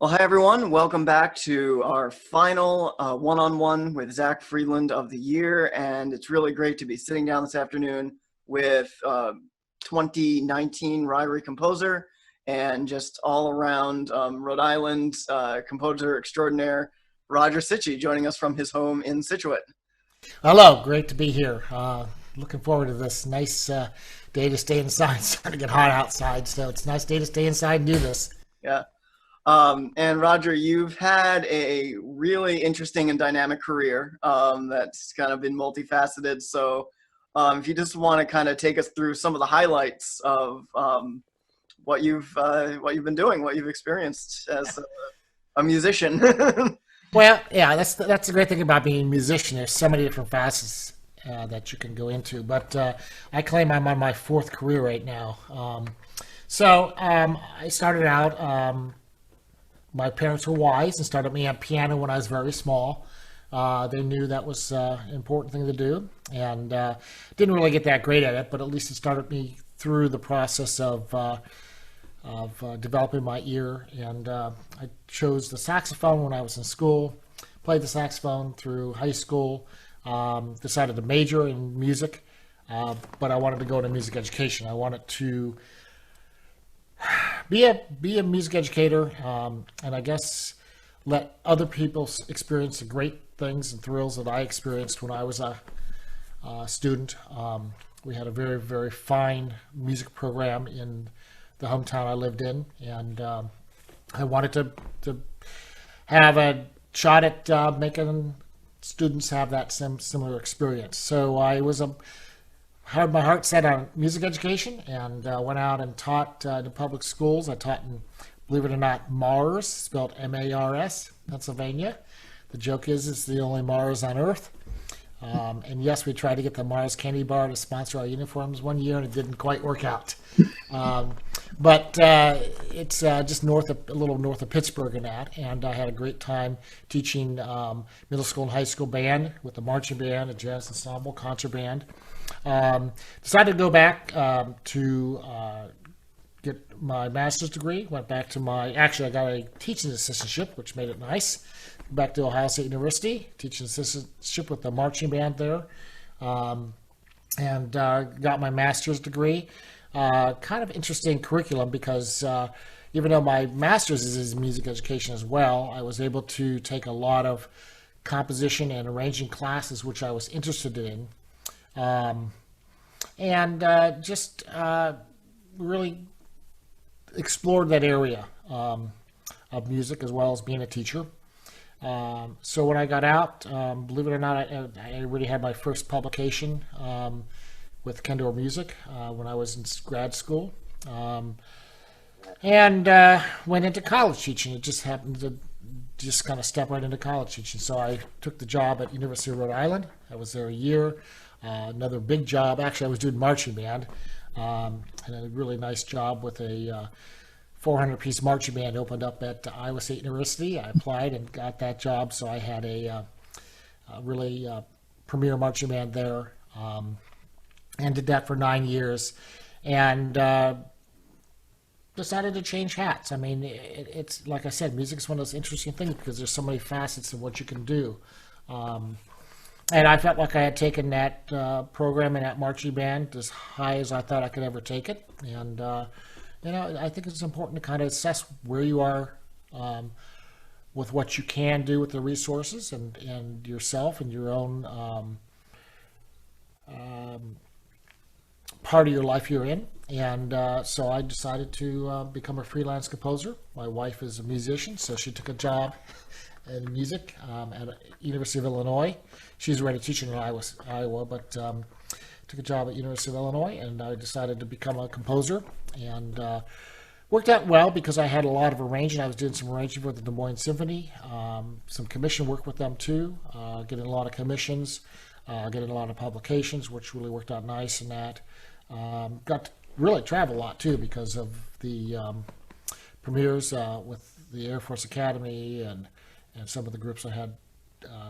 Well, hi everyone. Welcome back to our final one-on-one with Zach Friedland of the year, and it's really great to be sitting down this afternoon with 2019 RIRE composer and just all around Rhode Island composer extraordinaire Roger Cichy, joining us from his home in Scituate. Hello, great to be here. Looking forward to this nice day to stay inside. It's starting to get hot outside, so it's a nice day to stay inside and do this. Yeah. And Roger, you've had a really interesting and dynamic career that's kind of been multifaceted. So, if you just want to kind of take us through some of the highlights of what you've been doing, what you've experienced as a musician. Well, yeah, that's the great thing about being a musician. There's so many different facets that you can go into, but I claim I'm on my fourth career right now. I started out. My parents were wise and started me on piano when I was very small. They knew that was an important thing to do, and didn't really get that great at it, but at least it started me through the process of developing my ear. And I chose the saxophone when I was in school, played the saxophone through high school, decided to major in music, but I wanted to go into music education. I wanted to be a music educator, and I guess let other people experience the great things and thrills that I experienced when I was a student. We had a very, very fine music program in the hometown I lived in, and I wanted to have a shot at making students have that similar experience. So I had my heart set on music education, and went out and taught in public schools. I taught in, believe it or not, Mars, spelled M-A-R-S, Pennsylvania. The joke is it's the only Mars on Earth. And yes, we tried to get the Mars candy bar to sponsor our uniforms one year, and it didn't quite work out. But it's just a little north of Pittsburgh in that, and I had a great time teaching middle school and high school band with the marching band, a jazz ensemble, concert band. Decided to go back to get my master's degree. Went back to actually I got a teaching assistantship, which made it nice. Back to Ohio State University, teaching assistantship with the marching band there, and got my master's degree. Kind of interesting curriculum because even though my master's is in music education as well, I was able to take a lot of composition and arranging classes, which I was interested in. Just really explored that area of music as well as being a teacher. So when I got out, believe it or not, I already had my first publication with Kendall Music when I was in grad school, and went into college teaching. It just happened to just kind of step right into college teaching. So I took the job at University of Rhode Island. I was there a year. Another big job. Actually, I was doing marching band, and a really nice job with a 400-piece marching band opened up at Iowa State University. I applied and got that job, so I had a really premier marching band there, and did that for 9 years, and decided to change hats. I mean, it's like I said, music is one of those interesting things because there's so many facets of what you can do. And I felt like I had taken that program and that marching band as high as I thought I could ever take it. And, I think it's important to kind of assess where you are with what you can do with the resources and yourself and your own part of your life you're in. And so I decided to become a freelance composer. My wife is a musician, so she took a job in music at University of Illinois. She's already teaching in Iowa, but took a job at University of Illinois, and I decided to become a composer, and worked out well because I had a lot of arranging. I was doing some arranging for the Des Moines Symphony, some commission work with them too, getting a lot of commissions, getting a lot of publications, which really worked out nice in that. Got to really travel a lot too because of the premieres with the Air Force Academy and some of the groups I had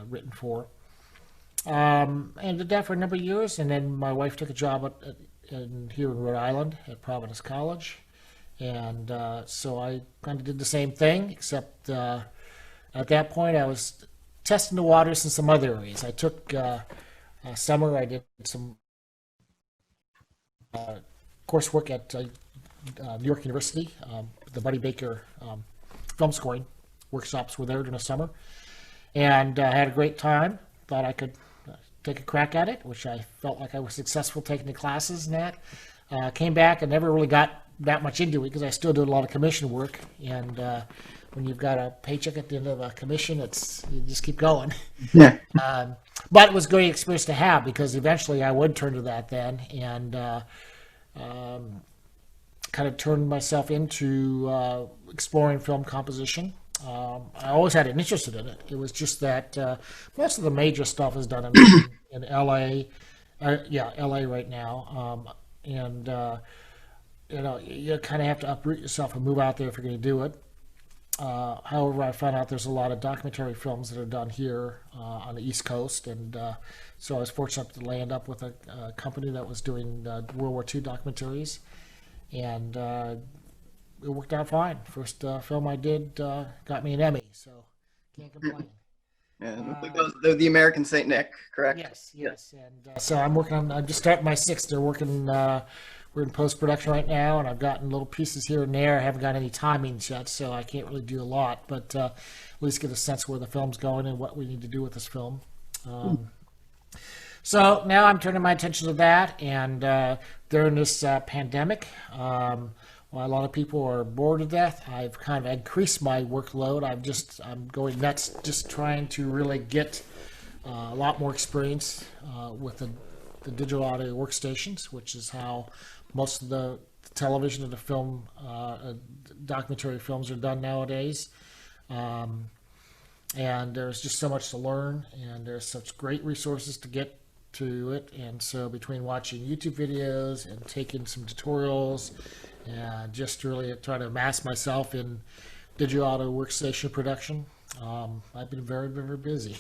written for. And did that for a number of years, and then my wife took a job here in Rhode Island at Providence College, And so I kind of did the same thing, except at that point I was testing the waters in some other areas. I took summer, I did some coursework at New York University. The Buddy Baker film scoring workshops were there during the summer. And I had a great time. Thought I could take a crack at it, which I felt like I was successful taking the classes and that. Came back and never really got that much into it because I still did a lot of commission work. And when you've got a paycheck at the end of a commission, you just keep going. Yeah. But it was a great experience to have because eventually I would turn to that then and kind of turned myself into exploring film composition. I always had an interest in it. It was just that most of the major stuff is done in LA. LA right now. You kind of have to uproot yourself and move out there if you're going to do it. However, I found out there's a lot of documentary films that are done here on the East Coast, and so I was fortunate to land up with a company that was doing World War II documentaries, and it worked out fine. First film I did got me an Emmy, so can't complain. Yeah, the American Saint Nick, correct? Yes. And so I'm just starting my sixth. They're working. We're in post-production right now, and I've gotten little pieces here and there. I haven't got any timings yet, so I can't really do a lot, but at least get a sense where the film's going and what we need to do with this film. So now I'm turning my attention to that, and during this pandemic, while a lot of people are bored to death, I've kind of increased my workload. I'm going nuts just trying to really get a lot more experience with the digital audio workstations, which is how most of the television and the film, documentary films are done nowadays. And there's just so much to learn, and there's such great resources to get to it. And so between watching YouTube videos and taking some tutorials, and just really trying to amass myself in digital audio workstation production, I've been very, very busy.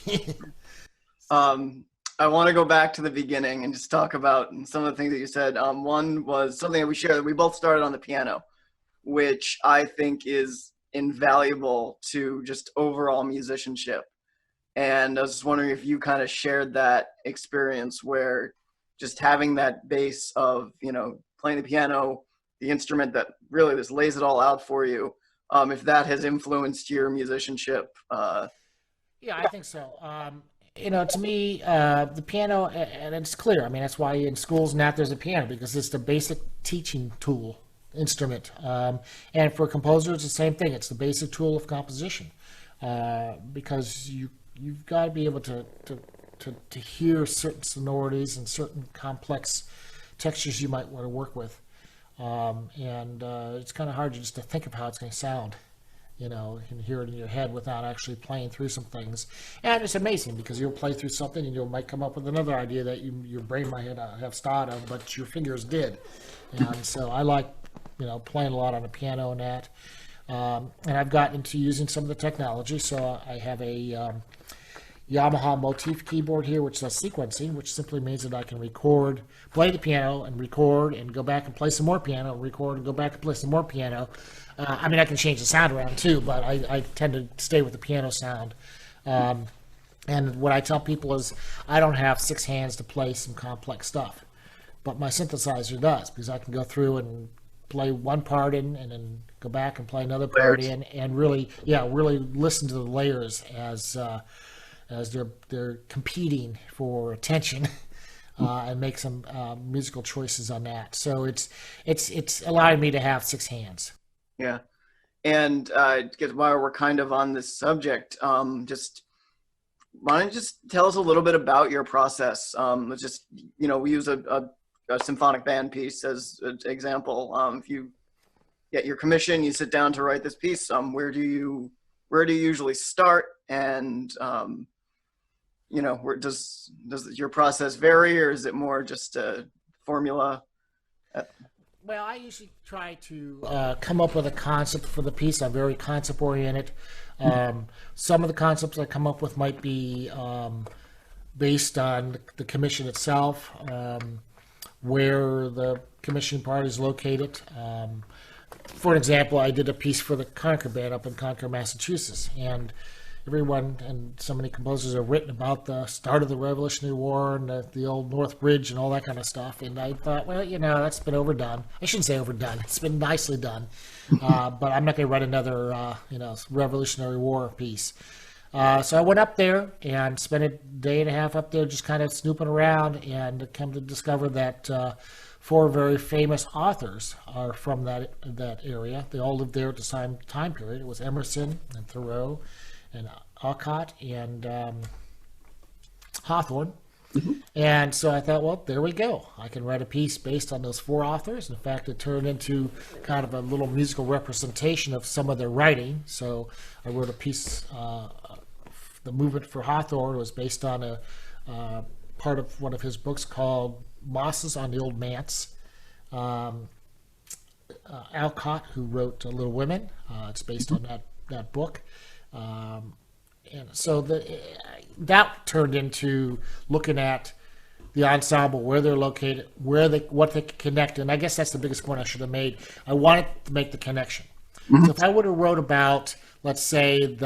I want to go back to the beginning and just talk about some of the things that you said. One was something that we shared. We both started on the piano, which I think is invaluable to just overall musicianship. And I was just wondering if you kind of shared that experience where just having that base of, playing the piano, the instrument that really just lays it all out for you, if that has influenced your musicianship. Yeah, I think so. To me, the piano, and it's clear. I mean, that's why in schools now there's a piano, because it's the basic teaching tool, instrument. And for composers, it's the same thing. It's the basic tool of composition, because you've got to be able to hear certain sonorities and certain complex textures you might want to work with. It's kind of hard just to think of how it's going to sound. You can hear it in your head without actually playing through some things. And it's amazing because you'll play through something and you might come up with another idea that your brain might have thought of, but your fingers did. And so I like, playing a lot on the piano and that. And I've gotten into using some of the technology. So I have a Yamaha motif keyboard here, which does sequencing, which simply means that I can play the piano and record and go back and play some more piano, record and go back and play some more piano. I can change the sound around too, but I tend to stay with the piano sound. And what I tell people is I don't have 6 hands to play some complex stuff, but my synthesizer does, because I can go through and play one part in and then go back and play another part in and really listen to the layers as they're competing for attention. And make some musical choices on that. So it's allowed me to have 6 hands. Yeah. And while we're kind of on this subject, just why don't you just tell us a little bit about your process? Let's just, we use a symphonic band piece as an example. If you get your commission, you sit down to write this piece. Where do you usually start? And where does your process vary, or is it more just a formula? Well, I usually try to come up with a concept for the piece. I'm very concept oriented. Some of the concepts I come up with might be based on the commission itself, where the commission part is located. for example, I did a piece for the Concord Band up in Concord, Massachusetts, and everyone and so many composers have written about the start of the Revolutionary War and the old North Bridge and all that kind of stuff. And I thought, well, that's been overdone. I shouldn't say overdone. It's been nicely done. But I'm not going to write another, Revolutionary War piece. So I went up there and spent a day and a half up there just kind of snooping around, and come to discover that 4 very famous authors are from that area. They all lived there at the same time period. It was Emerson and Thoreau and Alcott and Hawthorne. Mm-hmm. And so I thought, well, there we go. I can write a piece based on those 4 authors. In fact, it turned into kind of a little musical representation of some of their writing. So I wrote a piece, the movement for Hawthorne was based on a part of one of his books called Mosses on the Old Manse. Alcott, who wrote Little Women, it's based on that book. And so that turned into looking at the ensemble, where they're located, what they can connect. And I guess that's the biggest point I should have made. I wanted to make the connection. Mm-hmm. So if I would have wrote about, let's say,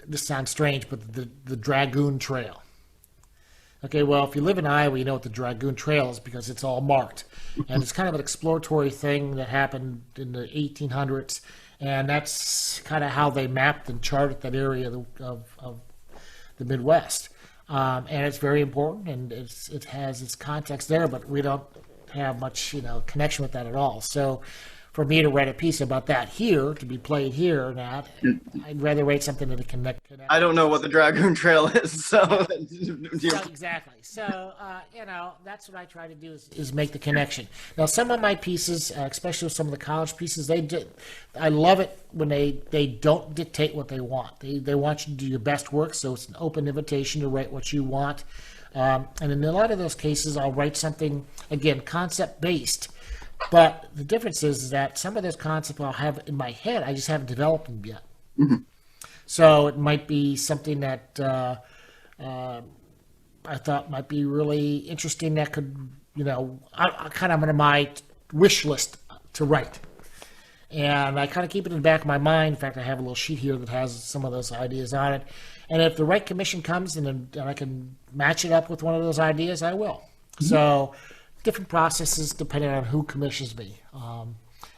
this sounds strange, but the Dragoon Trail. Okay, well, if you live in Iowa, you know what the Dragoon Trail is because it's all marked. And it's kind of an exploratory thing that happened in the 1800s. And that's kind of how they mapped and charted that area of the Midwest. And it's very important, and it has its context there, but we don't have much, connection with that at all. So for me to write a piece about that here, to be played here, I'd rather write something that connect. I don't know what the Dragoon Trail is, so. Exactly. So, that's what I try to do is make the connection. Now, some of my pieces, especially some of the college pieces, I love it when they don't dictate what they want. They want you to do your best work, so it's an open invitation to write what you want. And in a lot of those cases, I'll write something, again, concept-based. But the difference is that some of those concepts I'll have in my head, I just haven't developed them yet. Mm-hmm. So it might be something that I thought might be really interesting that could, I kind of on my wish list to write. And I kind of keep it in the back of my mind. In fact, I have a little sheet here that has some of those ideas on it. And if the right commission comes and I can match it up with one of those ideas, I will. Mm-hmm. So different processes depending on who commissions me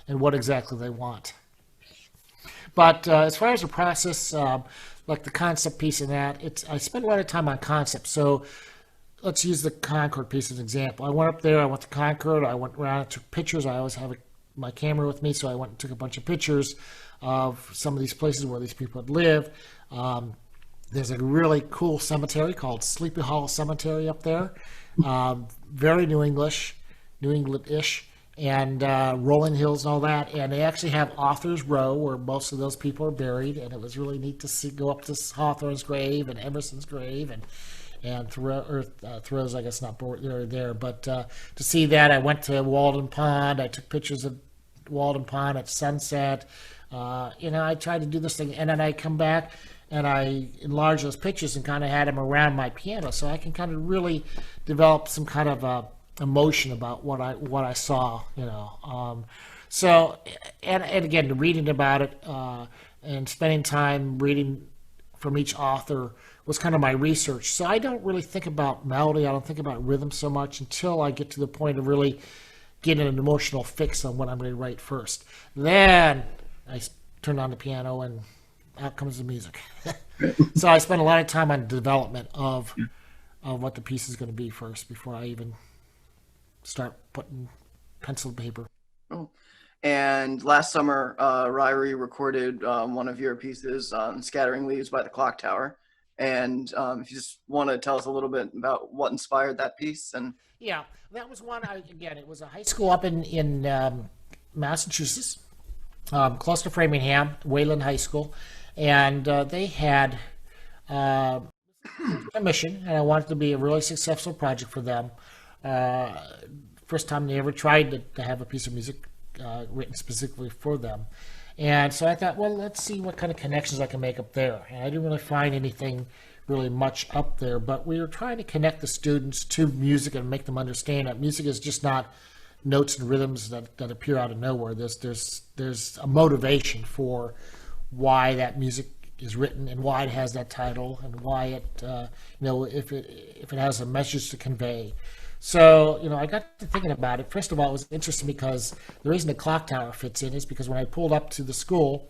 and what exactly they want. But as far as the process, like the concept piece in that, I spend a lot of time on concept. So let's use the Concord piece as an example. I went up there, I went to Concord, I went around and took pictures. I always have my camera with me, so I went and took a bunch of pictures of some of these places where these people had lived. There's a really cool cemetery called Sleepy Hollow Cemetery up there. Very New English, New England-ish, and rolling hills and all that. And they actually have Author's Row where most of those people are buried. And it was really neat to go up to Hawthorne's grave and Emerson's grave and Thoreau's, I guess, not there. But to see that, I went to Walden Pond. I took pictures of Walden Pond at sunset. I tried to do this thing. And then I come back and I enlarge those pictures and kind of had them around my piano, so I can kind of really develop some kind of emotion about what I saw, So, and again, reading about it and spending time reading from each author was kind of my research. So I don't really think about melody. I don't think about rhythm so much until I get to the point of really getting an emotional fix on what I'm going to write first. Then I turn on the piano and out comes the music. So I spent a lot of time on development of what the piece is going to be first before I even start putting pencil to paper. Oh. And last summer, RIRE recorded one of your pieces on Scattering Leaves by the Clock Tower. And if you just want to tell us a little bit about what inspired that piece. Yeah, that was one, it was a high school up in Massachusetts, close to Framingham, Wayland High School. And they had a mission, and I wanted it to be a really successful project for them. First time they ever tried to have a piece of music written specifically for them. And so I thought, well, let's see what kind of connections I can make up there. And I didn't really find anything really much up there, but we were trying to connect the students to music and make them understand that music is just not notes and rhythms that appear out of nowhere. There's a motivation for why that music is written and why it has that title and why it if it has a message to convey. So I got to thinking about it. First of all, it was interesting because the reason the clock tower fits in is because when I pulled up to the school,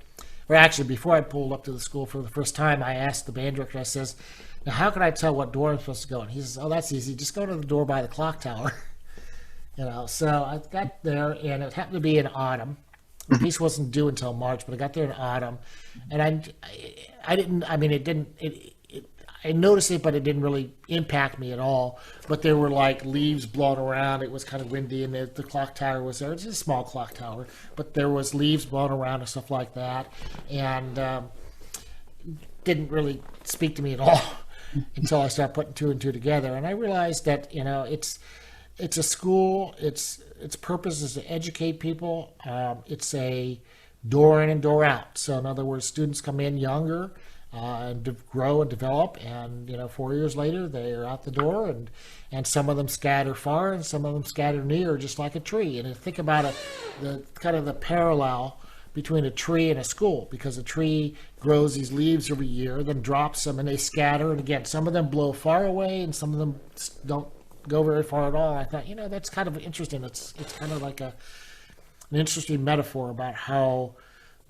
or actually before I pulled up to the school for the first time, I asked the band director, I says, now how can I tell what door I'm supposed to go in? He says, oh, that's easy, just go to the door by the clock tower. So I got there, and it happened to be in autumn. The piece wasn't due until March, but I got there in autumn, and I noticed it, but it didn't really impact me at all. But there were like leaves blowing around. It was kind of windy, and the clock tower was there. It's a small clock tower, but there was leaves blowing around and stuff like that, and didn't really speak to me at all until I started putting two and two together. And I realized that it's a school. Its purpose is to educate people. It's a door in and door out. So in other words, students come in younger and grow and develop, and 4 years later they are out the door, and some of them scatter far and some of them scatter near, just like a tree. And think about it, the parallel between a tree and a school, because a tree grows these leaves every year, then drops them, and they scatter. And again, some of them blow far away, and some of them don't go very far at all. I thought, that's kind of interesting. It's kind of like an interesting metaphor about how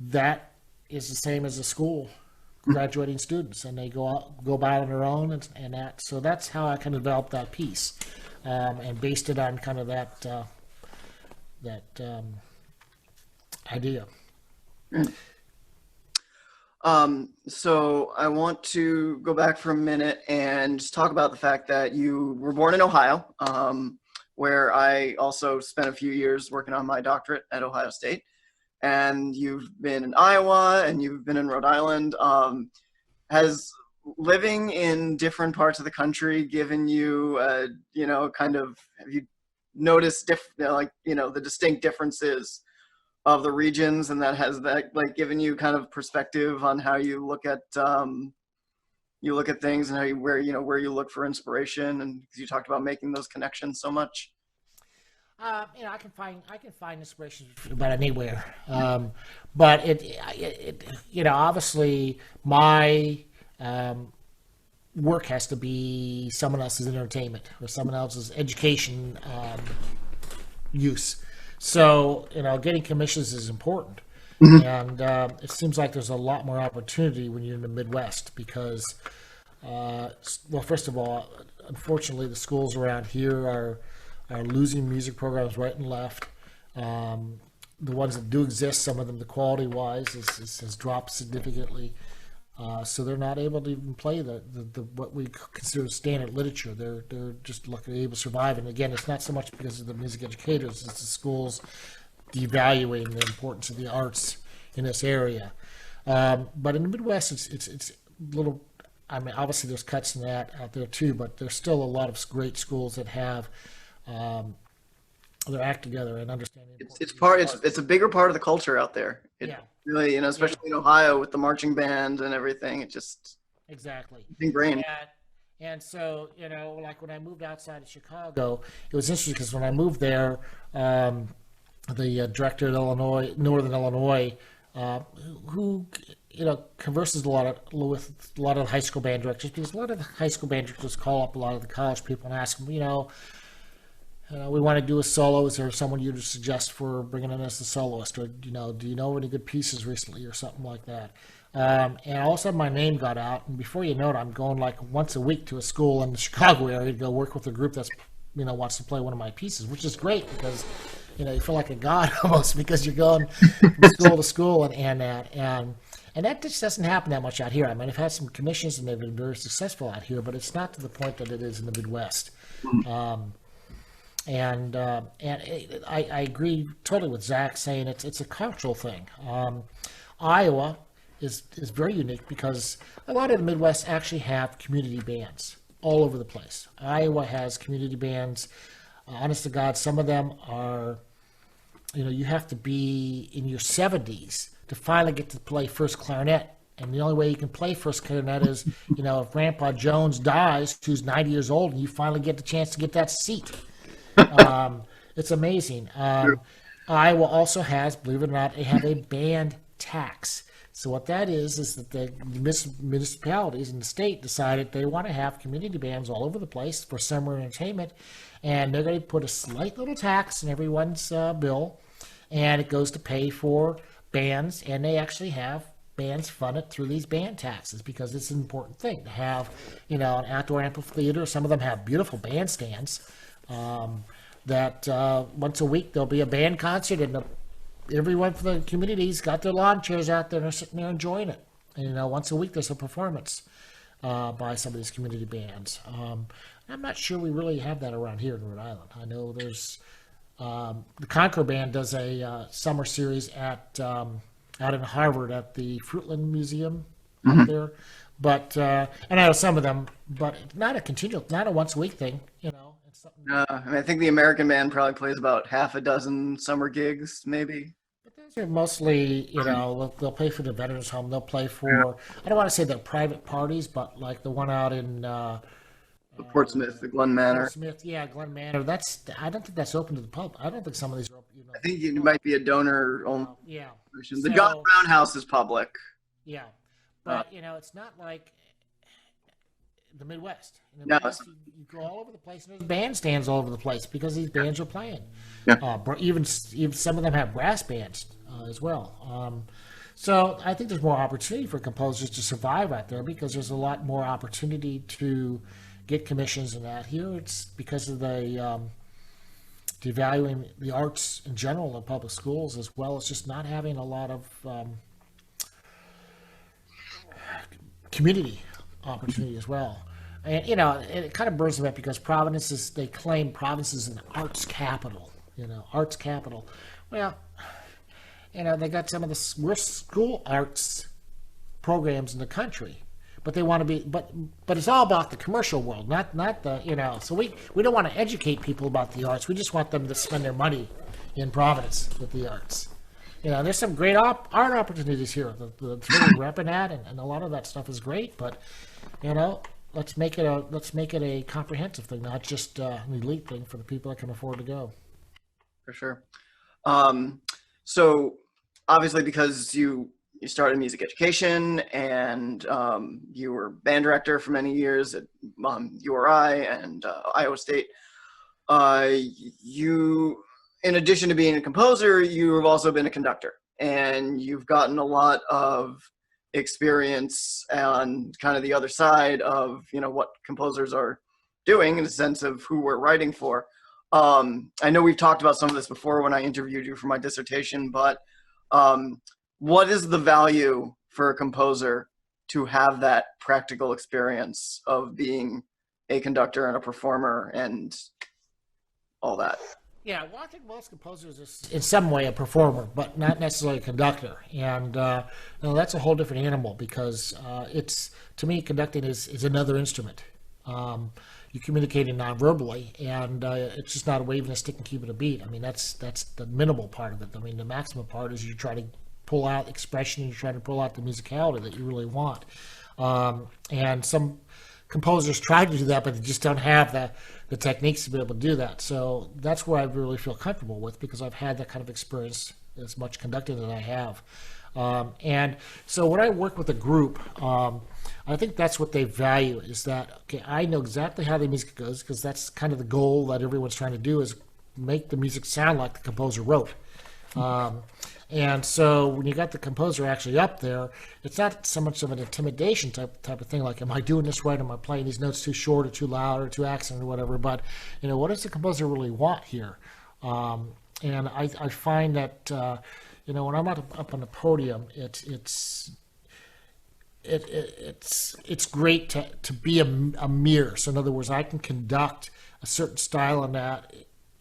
that is the same as a school graduating students, and they go about on their own and that. So that's how I kind of developed that piece, and based it on kind of that idea. So I want to go back for a minute and just talk about the fact that you were born in Ohio, where I also spent a few years working on my doctorate at Ohio State. And you've been in Iowa and you've been in Rhode Island. Has living in different parts of the country given you, have you noticed the distinct differences of the regions, and that has given you kind of perspective on how you look at things, and where you look for inspiration, and you talked about making those connections so much. I can find inspiration about anywhere, but obviously my work has to be someone else's entertainment or someone else's education use. So getting commissions is important, and it seems like there's a lot more opportunity when you're in the Midwest because, first of all, unfortunately, the schools around here are losing music programs right and left. The ones that do exist, some of them, the quality-wise, has dropped significantly. So they're not able to even play the what we consider standard literature. They're just able to survive. And again, it's not so much because of the music educators; it's the schools devaluing the importance of the arts in this area. But in the Midwest, it's a little. I mean, obviously there's cuts in that out there too, but there's still a lot of great schools that have their act together and understanding. It's a bigger part of the culture out there. Really, especially in Ohio with the marching band and everything. It just exactly ingrained. And so like when I moved outside of Chicago, it was interesting because when I moved there, the director of Northern Illinois, who converses with a lot of the high school band directors, because a lot of the high school band directors call up a lot of the college people and ask them, we want to do a solo. Is there someone you'd suggest for bringing in as the soloist? Or, do you know any good pieces recently or something like that? And all of a sudden my name got out. And before you know it, I'm going like once a week to a school in the Chicago area to go work with a group that's, wants to play one of my pieces, which is great because, you feel like a god almost because you're going from school to school and that. And that just doesn't happen that much out here. I mean, I've had some commissions and they've been very successful out here, but it's not to the point that it is in the Midwest. And I agree totally with Zach saying it's a cultural thing. Iowa is very unique because a lot of the Midwest actually have community bands all over the place. Iowa has community bands. Honest to God, some of them are, you have to be in your 70s to finally get to play first clarinet. And the only way you can play first clarinet is, if Grandpa Jones dies, who's 90 years old, and you finally get the chance to get that seat. It's amazing. Iowa also has, believe it or not, they have a band tax. So what that is that the municipalities in the state decided they want to have community bands all over the place for summer entertainment, and they're going to put a slight little tax in everyone's bill, and it goes to pay for bands, and they actually have bands funded through these band taxes because it's an important thing to have, an outdoor amphitheater. Some of them have beautiful bandstands. That once a week there'll be a band concert, and everyone from the community's got their lawn chairs out there and they're sitting there enjoying it. And once a week there's a performance by some of these community bands. I'm not sure we really have that around here in Rhode Island. I know there's the Concord Band does a summer series at out in Harvard at the Fruitland Museum up there, but and I know some of them, but not a continual, not a once a week thing. It's something. I think the American Band probably plays about half a dozen summer gigs, maybe. But those are mostly, they'll play for the Veterans Home. They'll play for, I don't want to say they're private parties, but like the one out in Portsmouth, the Glen Manor. Portsmouth, yeah, Glen Manor. I don't think that's open to the public. I don't think some of these are open. I think it might be a donor only. Yeah. The John Brown House is public. Yeah, but it's not like the Midwest. In the No. Midwest, you go all over the place, and there's bandstands all over the place because these bands are playing. Yeah. Even some of them have brass bands as well. So I think there's more opportunity for composers to survive out there because there's a lot more opportunity to get commissions and that. Here it's because of the devaluing the arts in general in public schools, as well as just not having a lot of community opportunity as well. And it kind of burns them up because they claim Providence is an arts capital. Arts capital. Well, they got some of the worst school arts programs in the country, but they want to be, but it's all about the commercial world, not the, so we don't want to educate people about the arts. We just want them to spend their money in Providence with the arts. There's some great art opportunities here. The really repping at, and a lot of that stuff is great, but let's make it a comprehensive thing, not just an elite thing for the people that can afford to go. For sure. So obviously, because you started music education and you were band director for many years at URI and Iowa State, you, in addition to being a composer, you've also been a conductor, and you've gotten a lot of experience on kind of the other side of what composers are doing in the sense of who we're writing for. I know we've talked about some of this before when I interviewed you for my dissertation, but what is the value for a composer to have that practical experience of being a conductor and a performer and all that? Yeah, well, I think most composers are in some way a performer, but not necessarily a conductor. And that's a whole different animal because to me, conducting is another instrument. You're communicating non-verbally, and it's just not waving a stick and keeping a beat. I mean, that's the minimal part of it. I mean, the maximum part is you try to pull out expression and you try to pull out the musicality that you really want. And some composers try to do that, but they just don't have the techniques to be able to do that. So that's where I really feel comfortable with because I've had that kind of experience as much conducting that I have. And so when I work with a group, I think that's what they value is that, okay, I know exactly how the music goes because that's kind of the goal that everyone's trying to do is make the music sound like the composer wrote. And so when you got the composer actually up there, it's not so much of an intimidation type of thing, like, am I doing this right? Am I playing these notes too short or too loud or too accent or whatever? But, what does the composer really want here? And I find that, when I'm up on the podium, it's great to be a mirror. So in other words, I can conduct a certain style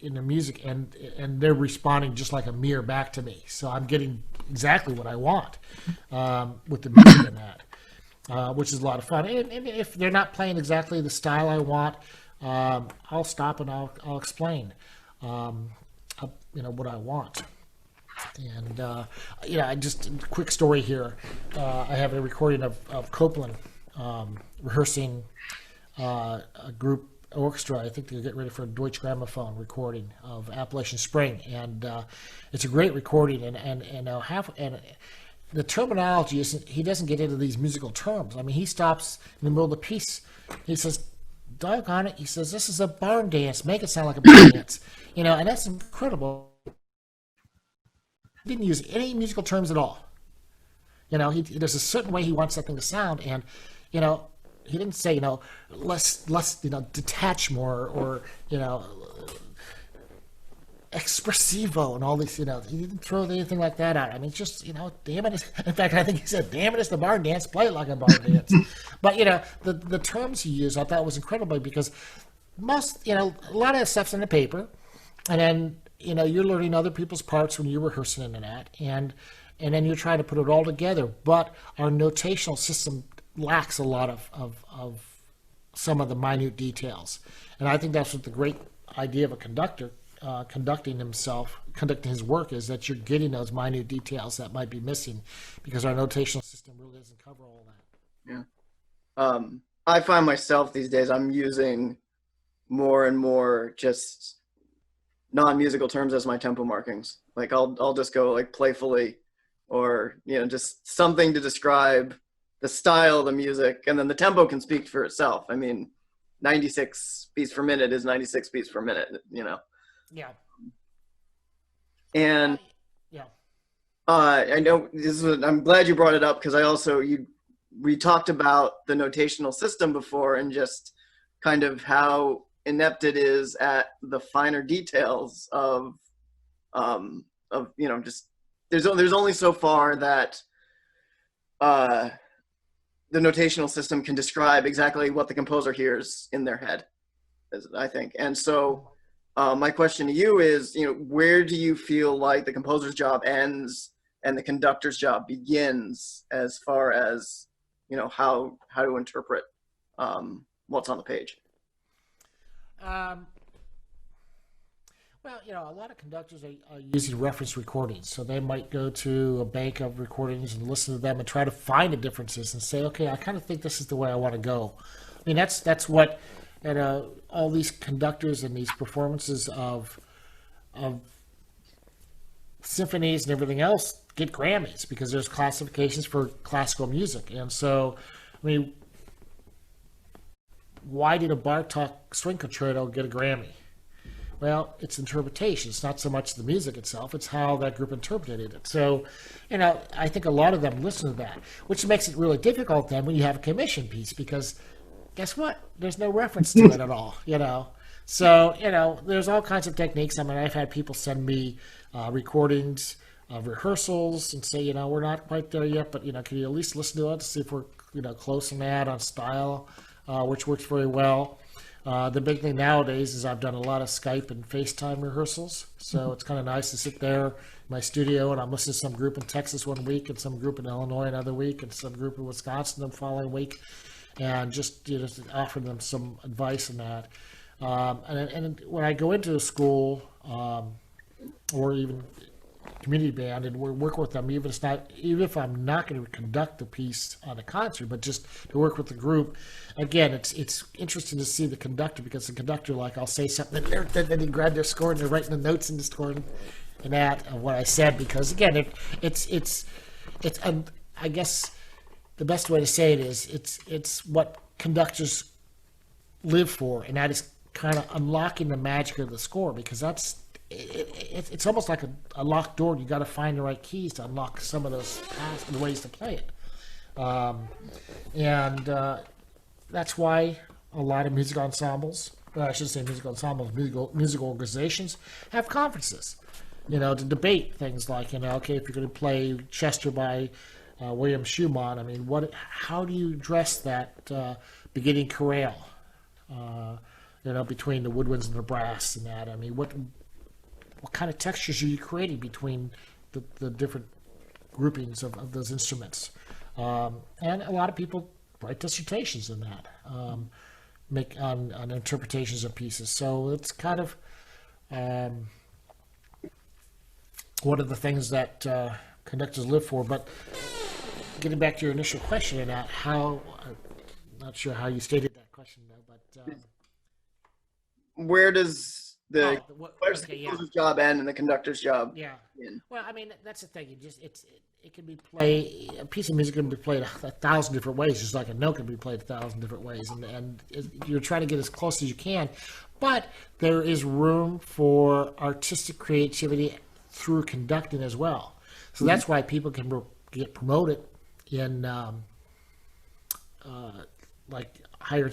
in the music, and they're responding just like a mirror back to me. So I'm getting exactly what I want with the music in that, which is a lot of fun. And if they're not playing exactly the style I want, I'll stop and I'll explain, what I want. And just a quick story here. I have a recording of Copeland rehearsing a group orchestra. I think they're getting ready for a Deutsche Grammophon recording of Appalachian Spring, and it's a great recording. And the terminology isn't. He doesn't get into these musical terms. I mean, he stops in the middle of the piece. He says, "Doggone it!" He says, "This is a barn dance. Make it sound like a barn dance." And that's incredible. He didn't use any musical terms at all. There's a certain way he wants something to sound, and he didn't say less detach more, or expressivo and all these. He didn't throw anything like that out. I mean, just damn it. In fact, I think he said, "Damn it, it's the barn dance. Play it like a barn dance." But the terms he used, I thought was incredible, because a lot of that stuff's in the paper, and then you're learning other people's parts when you're rehearsing in that, and then you're trying to put it all together. But our notational system lacks a lot of some of the minute details, and I think that's what the great idea of a conductor conducting his work is, that you're getting those minute details that might be missing, because our notational system really doesn't cover all that. Yeah. I find myself these days, I'm using more and more just non-musical terms as my tempo markings. Like I'll just go like playfully, or just something to describe the style of the music, and then the tempo can speak for itself. I mean, 96 beats per minute is 96 beats per minute. Yeah. And yeah. I know I'm glad you brought it up, because we talked about the notational system before, and just kind of how inept it is at the finer details of just there's only so far that the notational system can describe exactly what the composer hears in their head, I think. And so my question to you is, where do you feel like the composer's job ends and the conductor's job begins, as far as, how to interpret what's on the page? Well, a lot of conductors are using reference recordings, so they might go to a bank of recordings and listen to them and try to find the differences and say, okay, I kind of think this is the way I want to go. I mean, that's what all these conductors and these performances of symphonies and everything else get Grammys, because there's classifications for classical music. And so, I mean, why did a Bartok string concerto get a Grammy? Well, it's interpretation. It's not so much the music itself, it's how that group interpreted it. So, I think a lot of them listen to that, which makes it really difficult then when you have a commission piece, because guess what? There's no reference to it at all, So, there's all kinds of techniques. I mean, I've had people send me recordings of rehearsals and say, we're not quite there yet, but, can you at least listen to it to see if we're, close in that on style, which works very well. The big thing nowadays is I've done a lot of Skype and FaceTime rehearsals, so it's kind of nice to sit there in my studio and I'm listening to some group in Texas one week and some group in Illinois another week and some group in Wisconsin the following week, and just offer them some advice on that. And when I go into a school or even community band and work with them, even if I'm not going to conduct the piece on a concert, but just to work with the group. Again, it's interesting to see the conductor, because the conductor, like, I'll say something, then they grab their score and they're writing the notes in the score and that of what I said, because again, it's I guess the best way to say it is it's what conductors live for, and that is kind of unlocking the magic of the score, because it's almost like a locked door. You got to find the right keys to unlock some of those the ways to play it, and that's why a lot of music ensembles, I should say musical ensembles, musical organizations have conferences, to debate things like, okay, if you're going to play Chester by William Schumann, I mean, how do you address that beginning chorale, between the woodwinds and the brass and that? I mean, what kind of textures are you creating between the different groupings of those instruments? And a lot of people write dissertations in that, make on interpretations of pieces. So it's kind of one of the things that conductors live for. But getting back to your initial question about I'm not sure how you stated that question, though, but where does the where's the okay, yeah. composer's job end and the conductor's job Yeah. begin? Well, I mean, that's the thing. It can be played. A piece of music can be played 1,000 different ways, just like a note can be played 1,000 different ways, and you're trying to get as close as you can. But there is room for artistic creativity through conducting as well. So that's why people can get promoted in like higher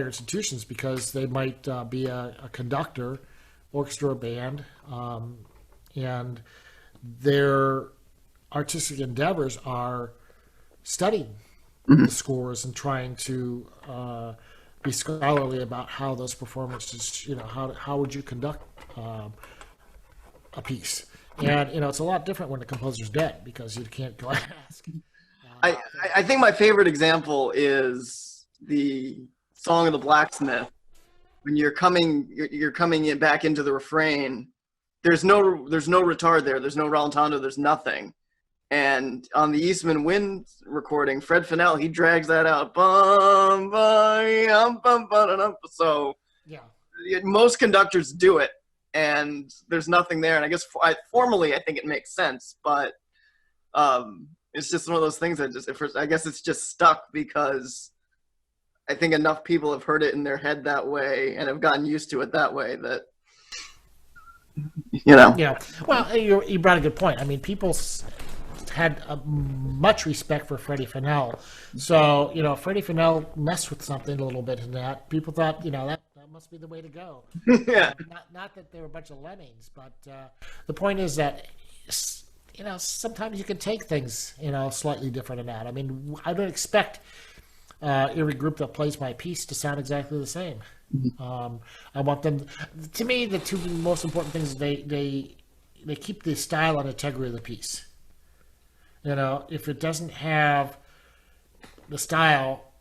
institutions, because they might be a conductor, orchestra, or band, and their artistic endeavors are studying the scores and trying to be scholarly about how those performances, how would you conduct a piece. And, it's a lot different when the composer's dead, because you can't go ask. I think my favorite example is the Song of the Blacksmith. When you're coming in back into the refrain, there's no retard there. There's no rallentando. There's nothing. And on the Eastman Wind recording, Fred Finale, he drags that out. Bum, bum, bum, bum, so Yeah. Most conductors do it, and there's nothing there. And I guess formally, I think it makes sense, but it's just one of those things that I guess it's just stuck, because I think enough people have heard it in their head that way and have gotten used to it that way that, Yeah. Well, you brought a good point. I mean, people had much respect for Freddie Finale. So, Freddie Finale messed with something a little bit in that. People thought, that must be the way to go. Yeah. Not that they were a bunch of lemmings, but the point is that, sometimes you can take things, slightly different than that. I mean, I don't expect every group that plays my piece to sound exactly the same. I want them. To me, the two most important things is they keep the style and integrity of the piece. If it doesn't have the style,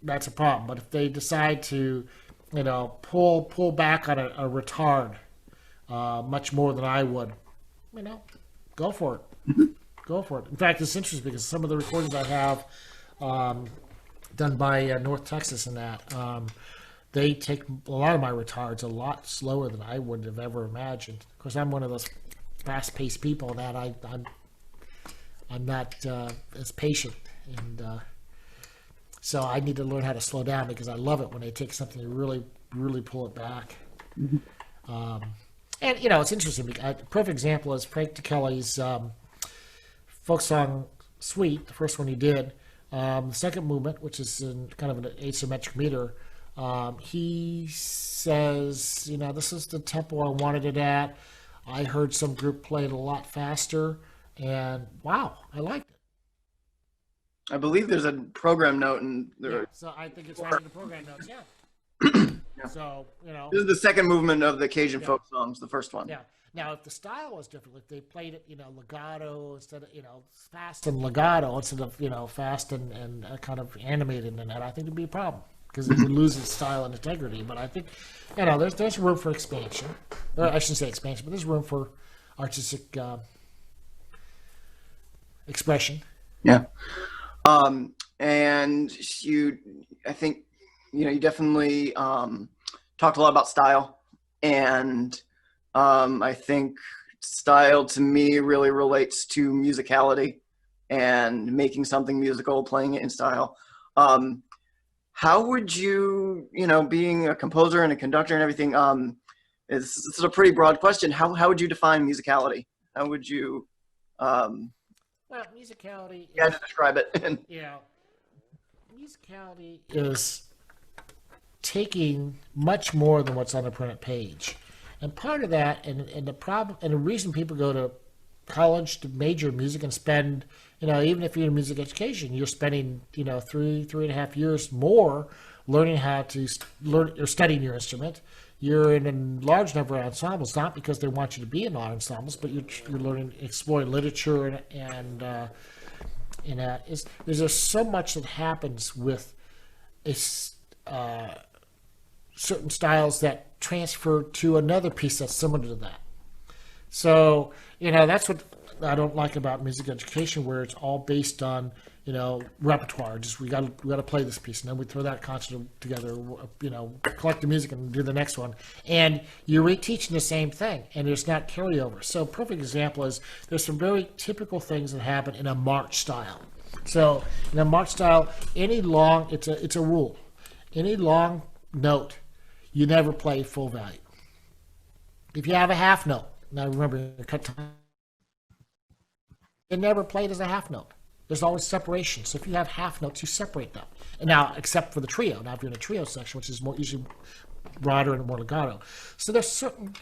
that's a problem. But if they decide to, pull back on a retard much more than I would, go for it. Go for it. In fact, it's interesting because some of the recordings I have done by North Texas and that, they take a lot of my retards a lot slower than I would have ever imagined. Of course, I'm one of those fast-paced people that I'm not as patient, and so I need to learn how to slow down, because I love it when they take something and really, really pull it back. And it's interesting. A perfect example is Frank DeKelly's folk song "Sweet," the first one he did. The second movement, which is in kind of an asymmetric meter, he says, this is the tempo I wanted it at. I heard some group play it a lot faster, and wow, I liked it. I believe there's a program note in there. Yeah, so I think it's right in the program notes. Yeah. Yeah. So This is the second movement of the Cajun folk songs, the first one. Yeah. Now, if the style was different, if they played it, legato instead of, fast and legato instead of, fast and kind of animated in that, I think it'd be a problem, because it would lose its style and integrity. But I think, there's room for expansion. Or I shouldn't say expansion, but there's room for artistic expression. Yeah. And I think, you definitely talked a lot about style, and I think style to me really relates to musicality and making something musical, playing it in style. How would you, being a composer and a conductor and everything, this is a pretty broad question. How would you define musicality? How would you Well, musicality to describe it? Musicality is taking much more than what's on the printed page. And part of that, and the problem, and the reason people go to college to major in music and spend, even if you're in music education, you're spending, 3.5 years more learning how to learn or studying your instrument. You're in a large number of ensembles, not because they want you to be in all ensembles, but you're learning, exploring literature, and there's just so much that happens with certain styles that transfer to another piece that's similar to that. So, that's what I don't like about music education, where it's all based on, repertoire. Just we got to play this piece, and then we throw that concert together. Collect the music and do the next one. And you're reteaching the same thing, and there's not carryover. So, a perfect example is there's some very typical things that happen in a march style. So, in a march style, it's a rule. Any long note, you never play full value. If you have a half note, now remember, cut time, it never played as a half note. There's always separation. So if you have half notes, you separate them. And now, except for the trio. Now, if you're in a trio section, which is usually broader and more legato. So there's certain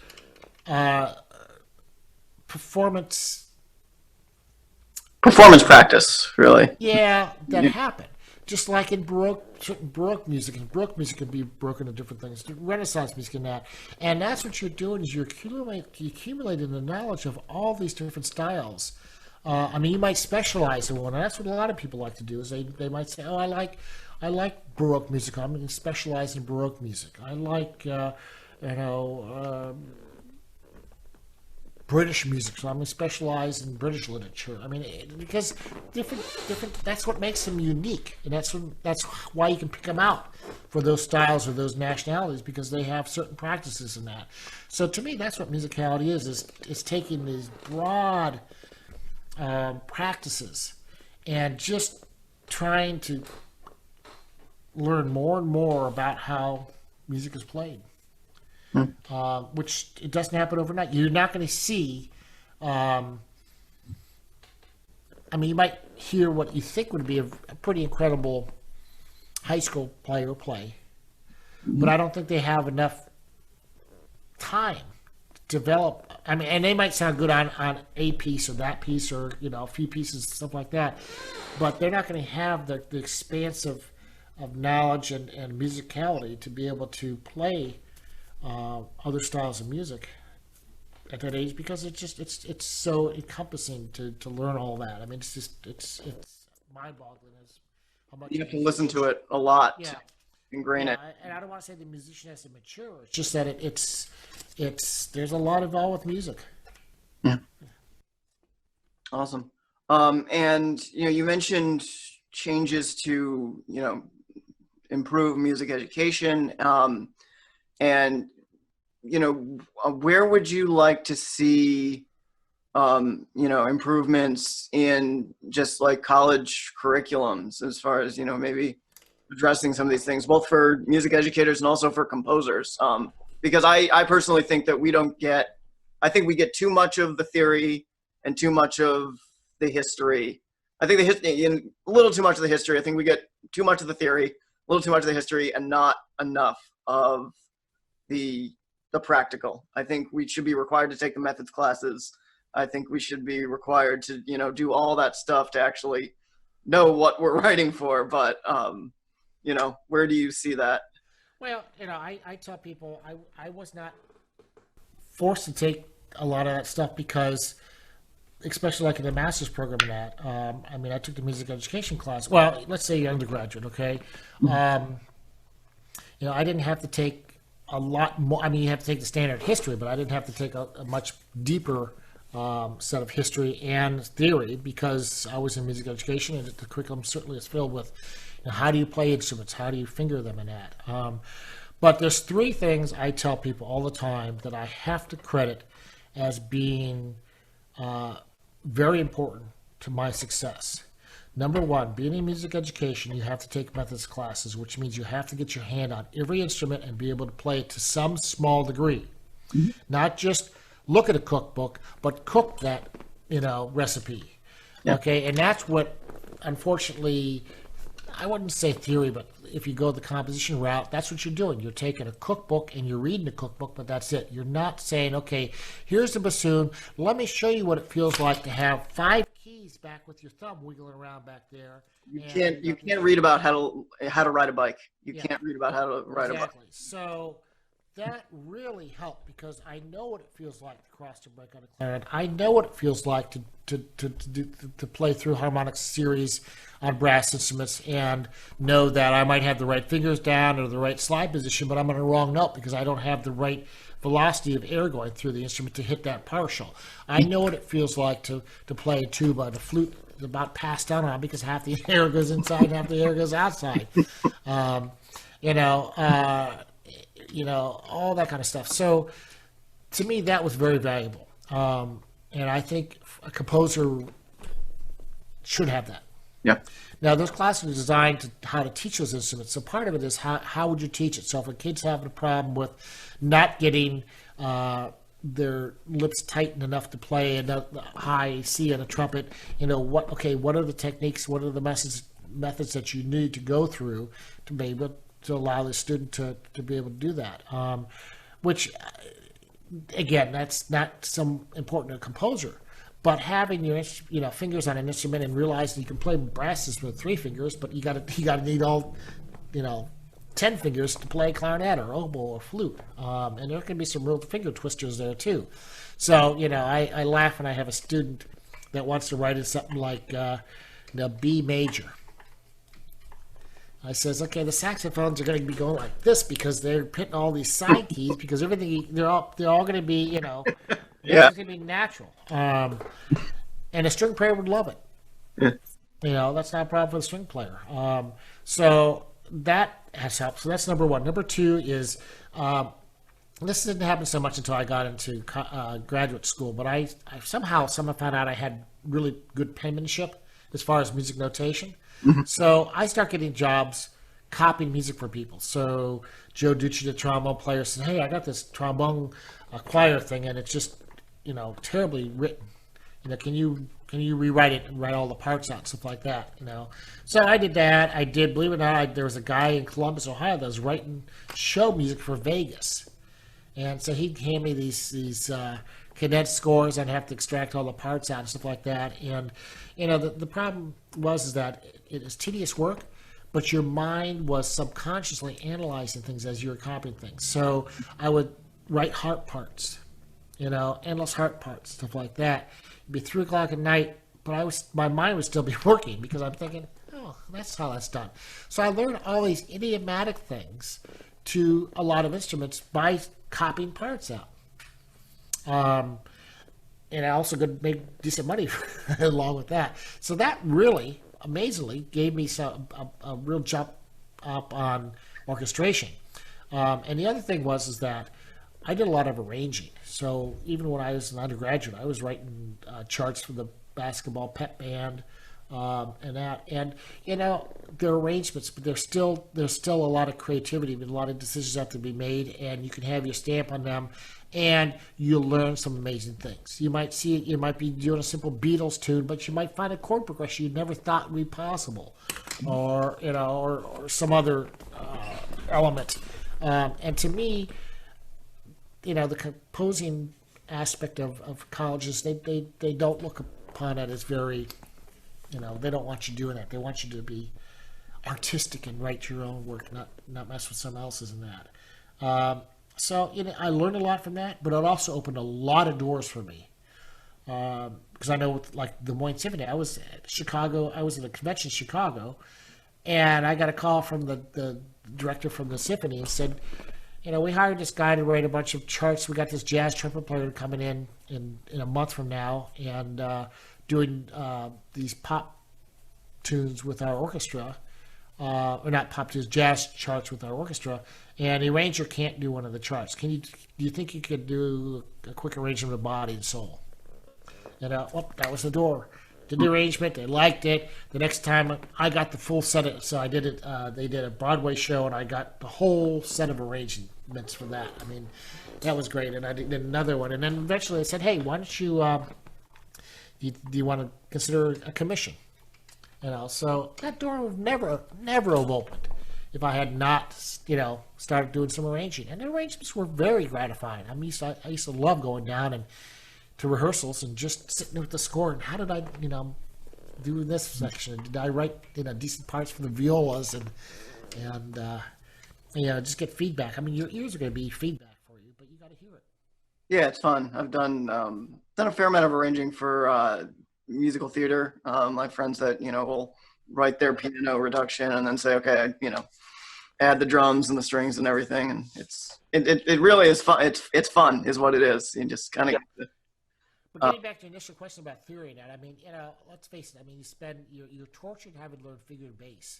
performance practice, really. Yeah, that happen. Just like in certain Baroque music, and Baroque music can be broken into different things. Renaissance music and that. And that's what you're doing is you're accumulating the knowledge of all these different styles. You might specialize in one, and that's what a lot of people like to do. Is they might say, "Oh, I like Baroque music. I'm going to specialize in Baroque music. I like, British music, so I'm going to specialize in British literature." Because different. That's what makes them unique, and that's why you can pick them out for those styles or those nationalities because they have certain practices in that. So to me, that's what musicality is taking these broad practices and just trying to learn more and more about how music is played, which it doesn't happen overnight. You're not going to see you might hear what you think would be a pretty incredible high school player play, but I don't think they have enough time develop. And they might sound good on a piece or that piece or a few pieces, stuff like that, but they're not going to have the expanse of knowledge and musicality to be able to play other styles of music at that age because it's so encompassing to learn all that. It's mind-boggling as how much you have to listen to it a lot. Yeah. Ingrain it. And I don't want to say the musician has to mature. It's just that there's a lot involved with music. Yeah. Awesome. And you mentioned changes to improve music education. And where would you like to see improvements in just like college curriculums as far as maybe addressing some of these things, both for music educators and also for composers. Because I personally think that we get too much of the theory and too much of the history. I think a little too much of the history. I think we get too much of the theory, a little too much of the history, and not enough of the practical. I think we should be required to take the methods classes. I think we should be required to, do all that stuff to actually know what we're writing for. But, where do you see that? Well, I tell people I was not forced to take a lot of that stuff because, especially like in the master's program in that, I took the music education class. Well, let's say you're undergraduate, okay? I didn't have to take a lot more. You have to take the standard history, but I didn't have to take a much deeper set of history and theory because I was in music education, and the curriculum certainly is filled with how do you play instruments, how do you finger them in that. But there's three things I tell people all the time that I have to credit as being very important to my success. Number one, being in music education, you have to take methods classes, which means you have to get your hand on every instrument and be able to play it to some small degree. Mm-hmm. Not just look at a cookbook, but cook that, recipe. Yeah. Okay, and that's what, unfortunately, I wouldn't say theory, but if you go the composition route, that's what you're doing. You're taking a cookbook and you're reading the cookbook, but that's it. You're not saying, okay, here's the bassoon. Let me show you what it feels like to have 5 keys back with your thumb wiggling around back there. You can't read about how to ride a bike. You can't read about how to ride a bike. So that really helped because I know what it feels like to cross the break on a clarinet. I know what it feels like to play through harmonic series on brass instruments and know that I might have the right fingers down or the right slide position, but I'm on the wrong note because I don't have the right velocity of air going through the instrument to hit that partial. I know what it feels like to play a tuba. The flute is about passed down on because half the air goes inside and half the air goes outside. All that kind of stuff. So to me, that was very valuable. And I think a composer should have that. Yeah. Now, those classes are designed to how to teach those instruments. So part of it is how would you teach it? So if a kid's having a problem with not getting their lips tightened enough to play a high C and a trumpet, what are the techniques? What are the methods that you need to go through to be able to allow the student to be able to do that? Which, again, that's not some important to a composer. But having your fingers on an instrument and realizing you can play brasses with 3 fingers, but you got to need all 10 fingers to play clarinet or oboe or flute, and there can be some real finger twisters there too. So I laugh when I have a student that wants to write in something like B major. I says, okay, the saxophones are going to be going like this because they're hitting all these side keys because everything they're all going to be Yeah. It's going to be natural. And a string player would love it. That's not a problem for the string player. So that has helped. So that's number one. Number two is this didn't happen so much until I got into graduate school, but I somehow found out I had really good penmanship as far as music notation. Mm-hmm. So I start getting jobs copying music for people. So Joe Ducci, the trombone player, said, hey, I got this trombone choir thing, and it's just terribly written. Can you rewrite it and write all the parts out, stuff like that. So I did that. Believe it or not, there was a guy in Columbus, Ohio, that was writing show music for Vegas, and so he'd hand me these condensed scores. I'd have to extract all the parts out and stuff like that. And the problem is that it is tedious work, but your mind was subconsciously analyzing things as you were copying things. So I would write harp parts. Endless harp parts, stuff like that. It'd be 3 o'clock at night, but my mind would still be working because I'm thinking, oh, that's how that's done. So I learned all these idiomatic things to a lot of instruments by copying parts out. And I also could make decent money along with that. So that really, amazingly, gave me a real jump up on orchestration. And the other thing is that I did a lot of arranging. So even when I was an undergraduate, I was writing charts for the basketball pep band and that. And they're arrangements, but there's still a lot of creativity, a lot of decisions have to be made, and you can have your stamp on them, and you'll learn some amazing things. You might see it. You might be doing a simple Beatles tune, but you might find a chord progression you never thought would be possible, or some other element. And to me, the composing aspect of colleges, they don't look upon it as very, they don't want you doing that. They want you to be artistic and write your own work, not mess with someone else's in that. So I learned a lot from that, but it also opened a lot of doors for me. Because I know with like the Des Moines Symphony, I was at Chicago, I was at a convention in Chicago, and I got a call from the director from the symphony and said, we hired this guy to write a bunch of charts. We got this jazz trumpet player coming in a month from now and doing these pop tunes with our orchestra, or not pop tunes, jazz charts with our orchestra. And the arranger can't do one of the charts. Do you think you could do a quick arrangement of body and soul? And that was the door. Did the arrangement, they liked it. The next time I got the full set of, so I did it, they did a Broadway show and I got the whole set of arrangements for that. I mean, that was great. And I did another one. And then eventually I said, hey, why don't you, do you want to consider a commission? So that door would never have opened if I had not, started doing some arranging. And the arrangements were very gratifying. I used to love going down and to rehearsals and just sitting with the score and how did I, do this section? Did I write, decent parts for the violas and just get feedback. I mean, your ears are going to be feedback for you, but you got to hear it. Yeah, it's fun. I've done a fair amount of arranging for musical theater. My friends that will write their piano reduction and then say, okay, add the drums and the strings and everything, and it really is fun. It's fun, is what it is. You just kind of. But getting back to your initial question about theory, Nat, I mean, let's face it. I mean, you're tortured having to learn figured bass.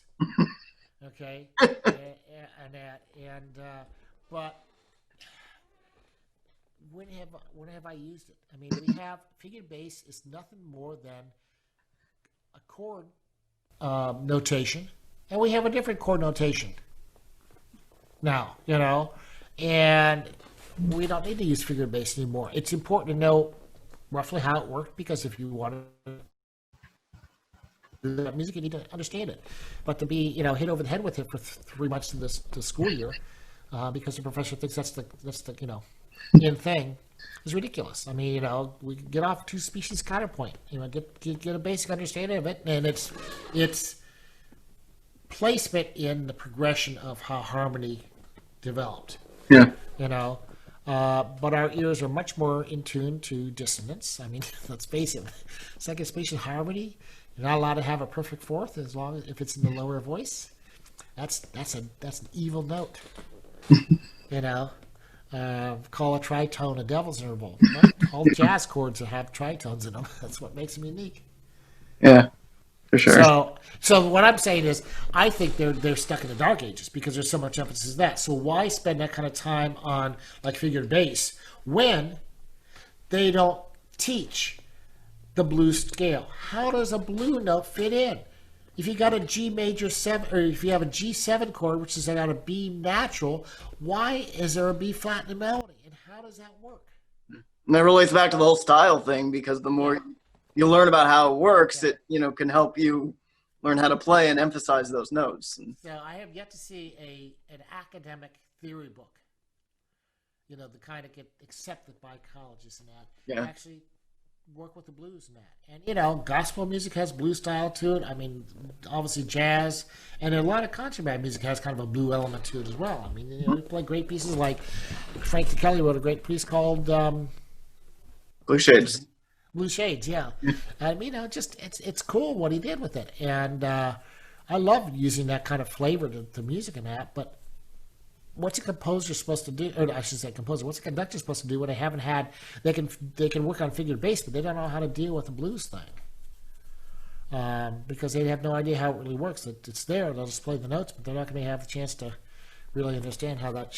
Okay, but when have I used it? I mean, we have figured bass is nothing more than a chord notation, and we have a different chord notation now, and we don't need to use figured bass anymore. It's important to know roughly how it worked, because if you want to do that music, you need to understand it. But to be hit over the head with it for 3 months of the school year because the professor thinks that's the in thing is ridiculous. I mean, we get off two species counterpoint. Get a basic understanding of it, and it's placement in the progression of how harmony developed. Yeah. But our ears are much more in tune to dissonance. I mean, let's face it, second species harmony, you're not allowed to have a perfect fourth as long as if it's in the lower voice. That's an evil note. Call a tritone a devil's interval. All jazz chords have tritones in them. That's what makes them unique. Yeah, for sure. So what I'm saying is, I think they're stuck in the dark ages because there's so much emphasis on that. So why spend that kind of time on like figured bass when they don't teach the blues scale? How does a blue note fit in? If you got a G major 7, or if you have a G7 chord, which is on a B natural, why is there a B flat in the melody? And how does that work? And that relates back to the whole style thing, because the more you learn about how it works, it can help you learn how to play and emphasize those notes. So I have yet to see an academic theory book, the kind that get accepted by colleges and that actually work with the blues and that. And gospel music has blues style to it. I mean, obviously jazz, and a lot of contraband music has kind of a blue element to it as well. I mean, you play great pieces like Frank Kelly wrote a great piece called Blue Shades. Blue Shades, yeah. I mean, just it's cool what he did with it, and I love using that kind of flavor to music and that. But what's a composer supposed to do? Or I should say composer. What's a conductor supposed to do when they haven't had? They can work on figured bass, but they don't know how to deal with the blues thing because they have no idea how it really works. It's there. They'll just play the notes, but they're not going to have the chance to really understand how that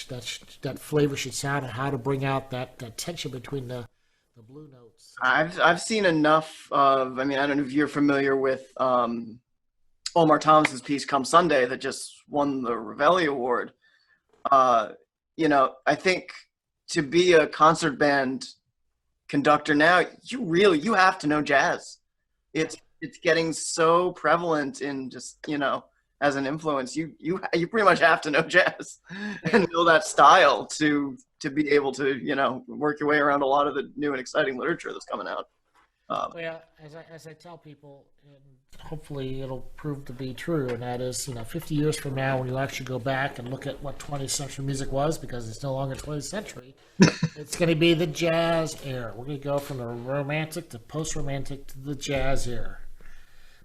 flavor should sound and how to bring out that tension between the blue notes. I've seen enough of. I mean, I don't know if you're familiar with Omar Thomas's piece "Come Sunday" that just won the Ravelli Award. I think to be a concert band conductor now, you have to know jazz. It's getting so prevalent in just as an influence. You pretty much have to know jazz and know that style to be able to work your way around a lot of the new and exciting literature that's coming out. Well, as I tell people, and hopefully it'll prove to be true, and that is, 50 years from now, when you actually go back and look at what 20th century music was, because it's no longer 20th century, it's going to be the jazz era. We're going to go from the romantic to post-romantic to the jazz era,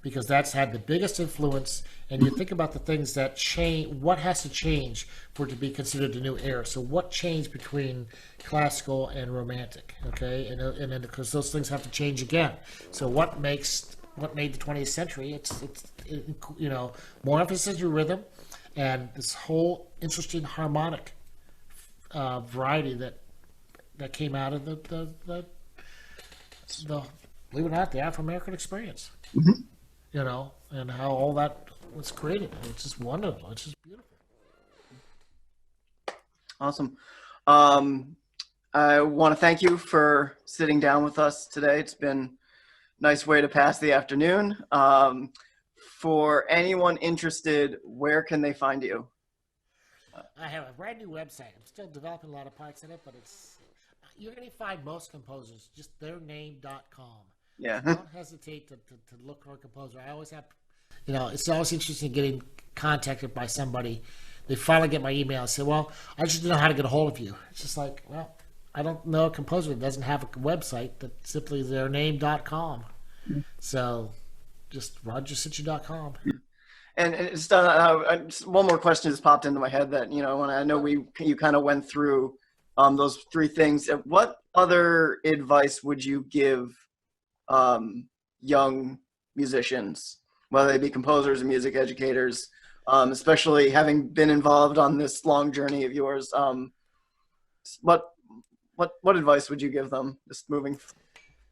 because that's had the biggest influence. And you think about the things that change, what has to change for it to be considered a new era. So what changed between classical and romantic, okay? And then because those things have to change again. So what made the 20th century? It's more emphasis on rhythm and this whole interesting harmonic variety that came out of the believe it or not, the Afro-American experience. Mm-hmm. And how all that was created. It's just wonderful. It's just beautiful. Awesome. I want to thank you for sitting down with us today. It's been a nice way to pass the afternoon. For anyone interested, where can they find you? I have a brand new website. I'm still developing a lot of parts in it, but you're going to find most composers, just theirname.com. Yeah. Don't hesitate to look for a composer. I always have, it's always interesting getting contacted by somebody they finally get my email and say, well, I just don't know how to get a hold of you. It's just like, well, I don't know a composer that doesn't have a website that simply is their name.com. So just rogercichy.com. And it's done. Just one more question just popped into my head that, when I know you kind of went through those three things. What other advice would you give young musicians, whether they be composers or music educators, especially having been involved on this long journey of yours? What advice would you give them just moving?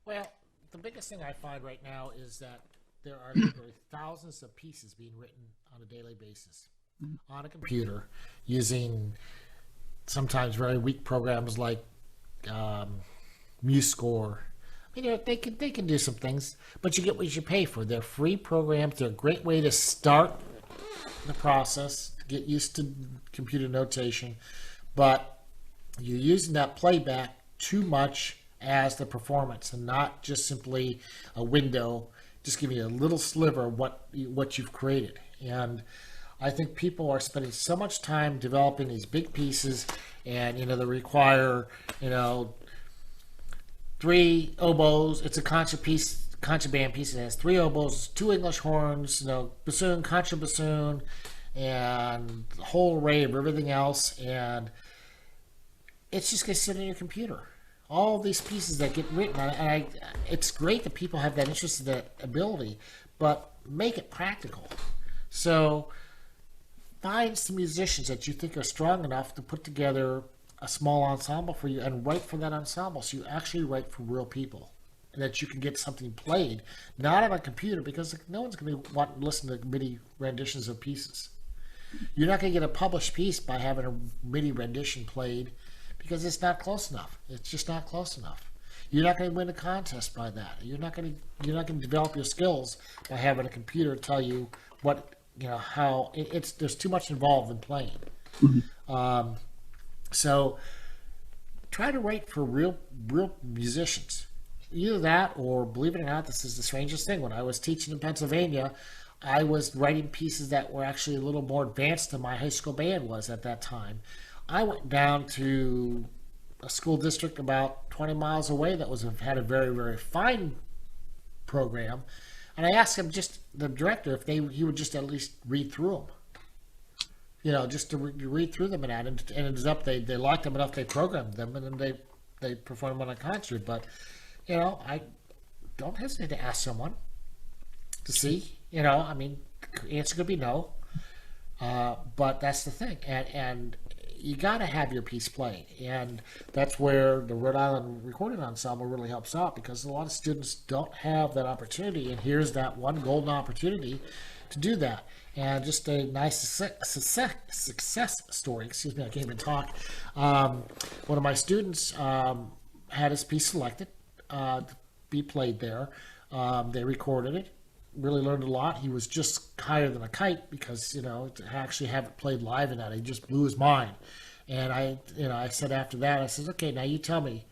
Well, the biggest thing I find right now is that there are literally thousands of pieces being written on a daily basis on a computer using sometimes very weak programs like MuseScore. They can do some things, but you get what you pay for. They're free programs. They're a great way to start the process, to get used to computer notation, but you're using that playback too much as the performance and not just simply a window, just giving you a little sliver of what you've created. And I think people are spending so much time developing these big pieces, and they require 3 oboes. It's a contraband piece. It has 3 oboes, 2 English horns, bassoon, contrabassoon, and the whole array of everything else. And it's just going to sit in your computer. All these pieces that get written, and it's great that people have that interest, that ability, but make it practical. So find some musicians that you think are strong enough to put together a small ensemble for you and write for that ensemble. So you actually write for real people, and that you can get something played, not on a computer, because no one's going to want to listen to MIDI renditions of pieces. You're not going to get a published piece by having a MIDI rendition played, because it's not close enough. It's just not close enough. You're not going to win a contest by that. You're not going to develop your skills by having a computer tell you how there's too much involved in playing. Mm-hmm. So try to write for real musicians. Either that, or, believe it or not, this is the strangest thing. When I was teaching in Pennsylvania, I was writing pieces that were actually a little more advanced than my high school band was at that time. I went down to a school district about 20 miles away that had a very, very fine program, and I asked him, the director, if he would just at least read through them. Just to read through them, and it ends up they liked them enough, they programmed them, and then they performed them on a concert. But I don't hesitate to ask someone to see. The answer could be no, but that's the thing, and you got to have your piece played, and that's where the Rhode Island Recording Ensemble really helps out, because a lot of students don't have that opportunity, and here's that one golden opportunity to do that. And just a nice success story. Excuse me, I can't even talk. One of my students had his piece selected to be played there. They recorded it. Really learned a lot. He was just higher than a kite, because to actually have it played live in that, he just blew his mind. And I said after that, I said, okay, now you tell me,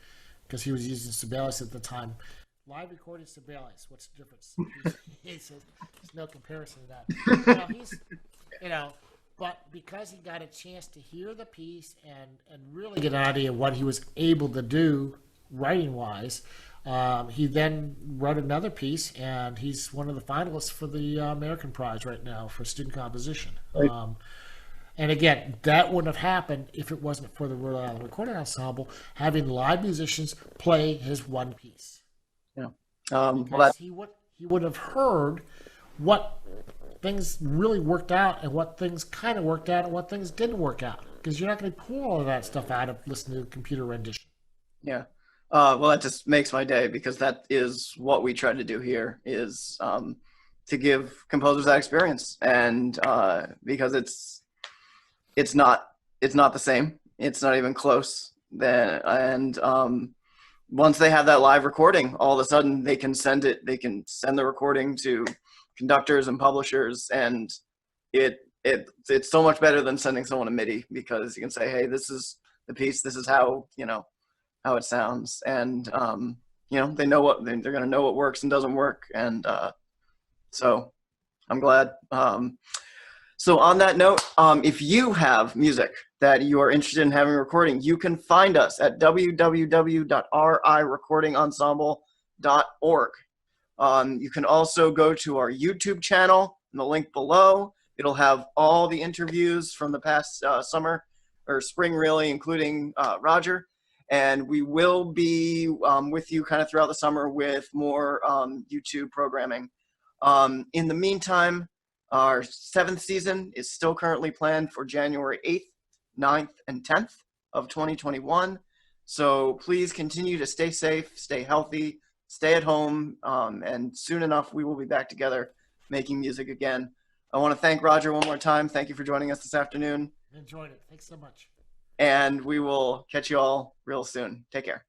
because he was using Sibelius at the time. Live recording Sibelius, what's the difference? He says there's no comparison to that. But because he got a chance to hear the piece and really get an idea of what he was able to do writing wise, he then wrote another piece, and he's one of the finalists for the American Prize right now for student composition. Right. And again, that wouldn't have happened if it wasn't for the Rhode Island Recording Ensemble having live musicians play his one piece. Yeah. He would have heard what things really worked out and what things kind of worked out and what things didn't work out, because you're not going to pull all of that stuff out of listening to computer rendition. Yeah. Well, that just makes my day, because that is what we try to do here, is to give composers that experience, and because it's not the same. It's not even close. Once they have that live recording, all of a sudden they can send the recording to conductors and publishers, and it's so much better than sending someone a MIDI, because you can say, hey, this is the piece, this is how it sounds, and they know what they're going to know what works and doesn't work, and so I'm glad. So on that note, if you have music that you are interested in having recording, you can find us at www.rirecordingensemble.org. You can also go to our YouTube channel in the link below. It'll have all the interviews from the past summer or spring, really, including Roger. And we will be with you kind of throughout the summer with more YouTube programming. In the meantime, our 7th season is still currently planned for January 8th, 9th, and 10th of 2021. So please continue to stay safe, stay healthy, stay at home, and soon enough we will be back together making music again. I want to thank Roger one more time. Thank you for joining us this afternoon. Enjoyed it. Thanks so much. And we will catch you all real soon. Take care.